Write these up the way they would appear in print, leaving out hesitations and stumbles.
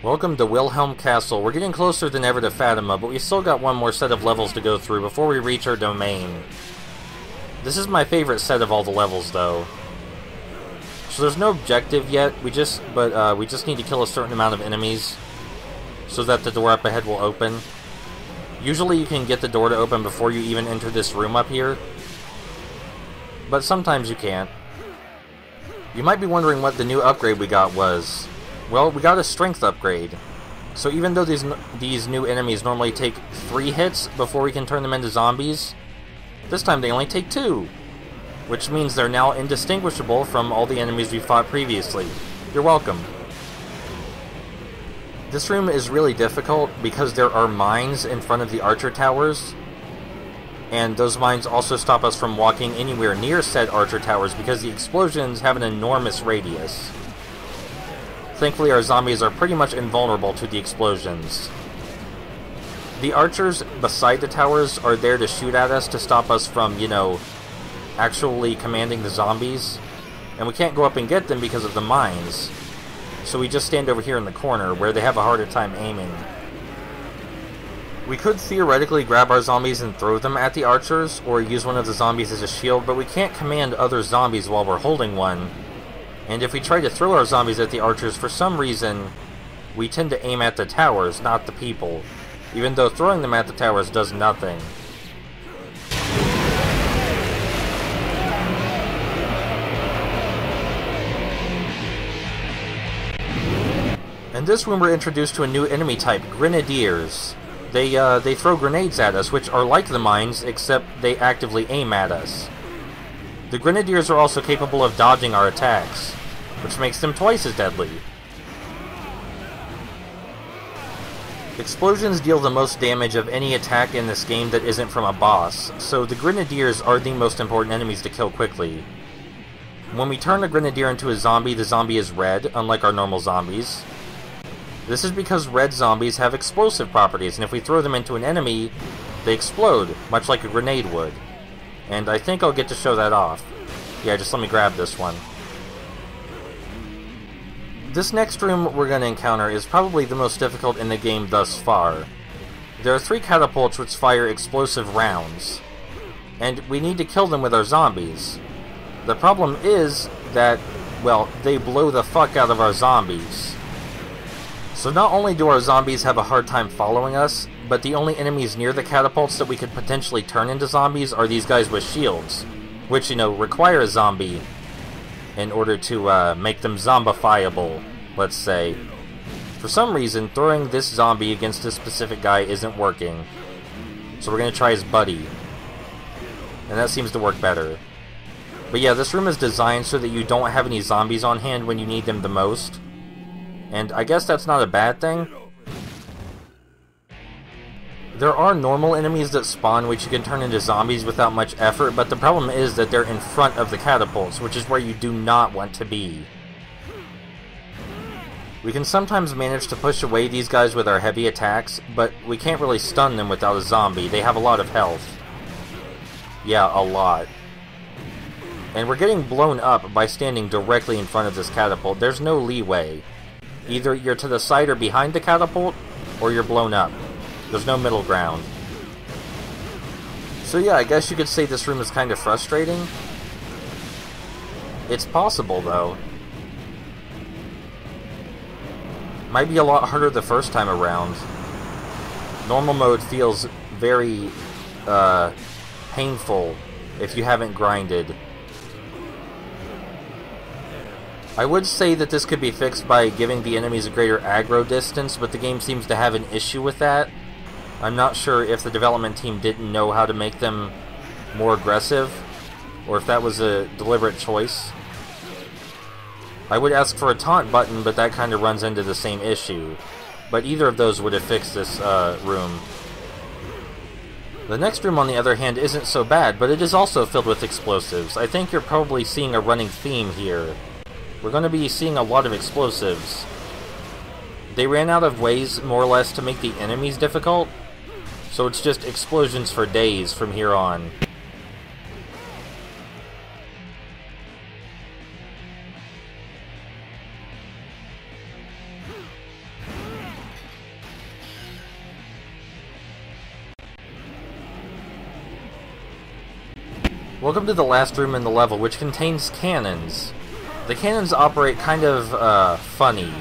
Welcome to Wilhelm Castle. We're getting closer than ever to Fatima, but we still got one more set of levels to go through before we reach our domain. This is my favorite set of all the levels, though. So there's no objective yet, we just need to kill a certain amount of enemies so that the door up ahead will open. Usually you can get the door to open before you even enter this room up here, but sometimes you can't. You might be wondering what the new upgrade we got was. Well, we got a strength upgrade. So even though these new enemies normally take 3 hits before we can turn them into zombies, this time they only take 2. Which means they're now indistinguishable from all the enemies we fought previously. You're welcome. This room is really difficult because there are mines in front of the archer towers. And those mines also stop us from walking anywhere near said archer towers because the explosions have an enormous radius. Thankfully, our zombies are pretty much invulnerable to the explosions. The archers beside the towers are there to shoot at us to stop us from, you know, actually commanding the zombies. And we can't go up and get them because of the mines. So we just stand over here in the corner where they have a harder time aiming. We could theoretically grab our zombies and throw them at the archers, or use one of the zombies as a shield, but we can't command other zombies while we're holding one. And if we try to throw our zombies at the archers, for some reason, we tend to aim at the towers, not the people. Even though throwing them at the towers does nothing. In this room we're introduced to a new enemy type, Grenadiers. They throw grenades at us, which are like the mines, except they actively aim at us. The Grenadiers are also capable of dodging our attacks, which makes them twice as deadly. Explosions deal the most damage of any attack in this game that isn't from a boss, so the Grenadiers are the most important enemies to kill quickly. When we turn a Grenadier into a zombie, the zombie is red, unlike our normal zombies. This is because red zombies have explosive properties, and if we throw them into an enemy, they explode, much like a grenade would. And I think I'll get to show that off. Yeah, just let me grab this one. This next room we're going to encounter is probably the most difficult in the game thus far. There are 3 catapults which fire explosive rounds, and we need to kill them with our zombies. The problem is that, well, they blow the fuck out of our zombies. So not only do our zombies have a hard time following us, but the only enemies near the catapults that we could potentially turn into zombies are these guys with shields, which, you know, require a zombie in order to make them zombifiable, let's say. For some reason, throwing this zombie against this specific guy isn't working. So we're going to try his buddy. And that seems to work better. But yeah, this room is designed so that you don't have any zombies on hand when you need them the most. And I guess that's not a bad thing. There are normal enemies that spawn which you can turn into zombies without much effort, but the problem is that they're in front of the catapults, which is where you do not want to be. We can sometimes manage to push away these guys with our heavy attacks, but we can't really stun them without a zombie. They have a lot of health. Yeah, a lot. And we're getting blown up by standing directly in front of this catapult. There's no leeway. Either you're to the side or behind the catapult, or you're blown up. There's no middle ground. So yeah, I guess you could say this room is kind of frustrating. It's possible, though. Might be a lot harder the first time around. Normal mode feels very painful if you haven't grinded. I would say that this could be fixed by giving the enemies a greater aggro distance, but the game seems to have an issue with that. I'm not sure if the development team didn't know how to make them more aggressive, or if that was a deliberate choice. I would ask for a taunt button, but that kind of runs into the same issue. But either of those would have fixed this room. The next room, on the other hand, isn't so bad, but it is also filled with explosives. I think you're probably seeing a running theme here. We're going to be seeing a lot of explosives. They ran out of ways, more or less, to make the enemies difficult, so it's just explosions for days from here on. Welcome to the last room in the level, which contains cannons. The cannons operate kind of, funny.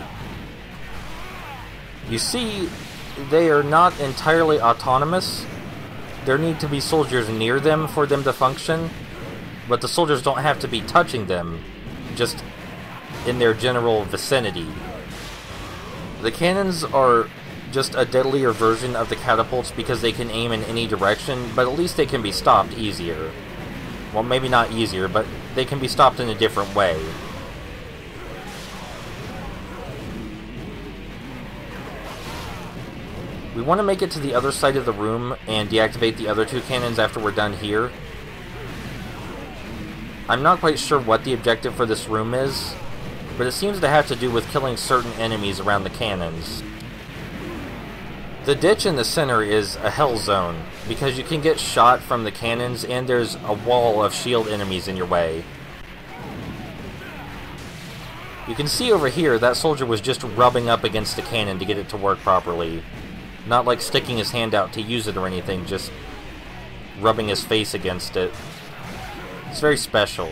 You see, they are not entirely autonomous. There need to be soldiers near them for them to function, but the soldiers don't have to be touching them, just in their general vicinity. The cannons are just a deadlier version of the catapults because they can aim in any direction, but at least they can be stopped easier. Well, maybe not easier, but they can be stopped in a different way. We want to make it to the other side of the room and deactivate the other two cannons after we're done here. I'm not quite sure what the objective for this room is, but it seems to have to do with killing certain enemies around the cannons. The ditch in the center is a hell zone, because you can get shot from the cannons and there's a wall of shield enemies in your way. You can see over here that soldier was just rubbing up against the cannon to get it to work properly. Not like sticking his hand out to use it or anything, just rubbing his face against it. It's very special.